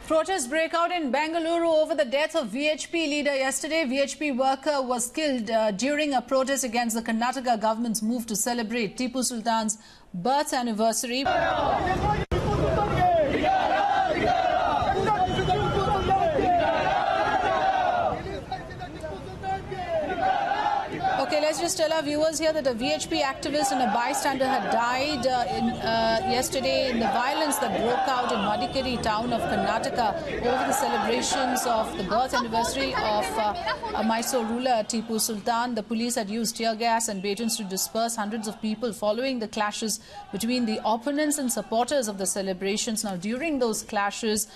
Protests break out in Bengaluru over the death of VHP leader yesterday. VHP worker was killed during a protest against the Karnataka government's move to celebrate Tipu Sultan's birth anniversary. Okay, let's just tell our viewers here that a VHP activist and a bystander had died yesterday in the violence that broke out in Madikeri town of Karnataka over the celebrations of the birth anniversary of Mysore ruler Tipu Sultan. The police had used tear gas and batons to disperse hundreds of people following the clashes between the opponents and supporters of the celebrations. Now, during those clashes,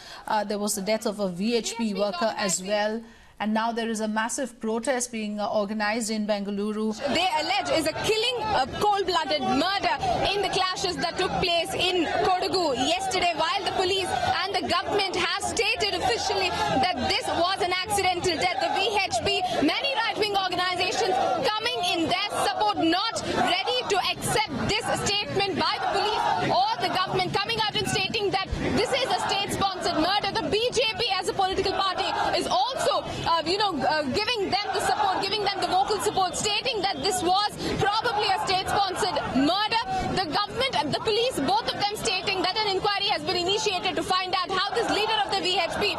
there was the death of a VHP worker as well. And now there is a massive protest being organized in Bengaluru. They allege is a killing, a cold-blooded murder in the clashes that took place in Kodagu yesterday, while the police and the government have stated officially that this was an accidental death. The VHP, many right-wing organizations coming in their support, not ready to accept this statement by the police or the government, coming out and stating that this is a state-sponsored murder. The BJP as a political party is also giving them the support, giving them the vocal support, stating that this was probably a state-sponsored murder. The government and the police, both of them stating that an inquiry has been initiated to find out how this leader of the VHP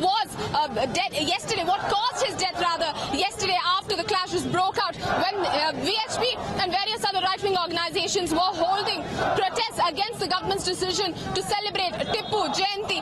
was dead yesterday, what caused his death rather yesterday after the clashes broke out when VHP and various other right-wing organizations were holding protests against the government's decision to celebrate Tipu Jayanti.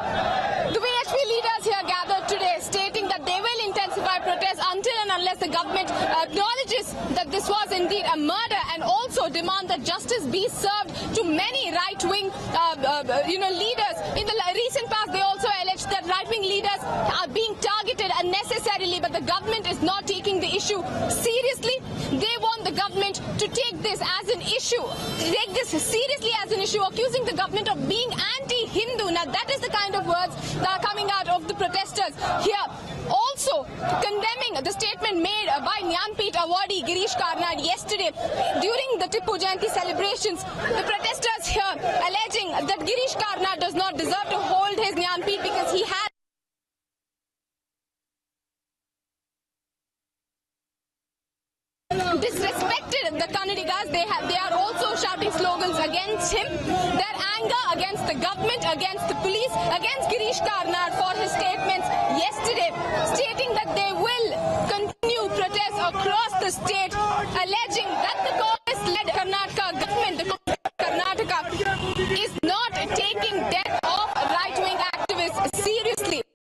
The VHP leaders here gathered today stating that they will intensify protests until and unless the government acknowledges that this was indeed a murder, and also demand that justice be served to many right-wing leaders. In the recent past, they also alleged that right-wing leaders are being targeted unnecessarily, but the government is not taking the issue seriously. They want the government to take this as an issue, take this seriously as an issue, accusing the government of being anti-Hindu. Now, that is the kind of words that are coming out of the protesters here. Also condemning the statement made by Jnanpith awardee Girish Karnad yesterday during the Tipu Jayanti celebrations. The protesters here alleging that Girish Karnad does not deserve to hold his Jnanpith because he had disrespected the Kannadigas. They are also shouting slogans against him. Their anger against the government, against the police, against Girish Karnad for his statements yesterday, stating that they will continue protests across the state,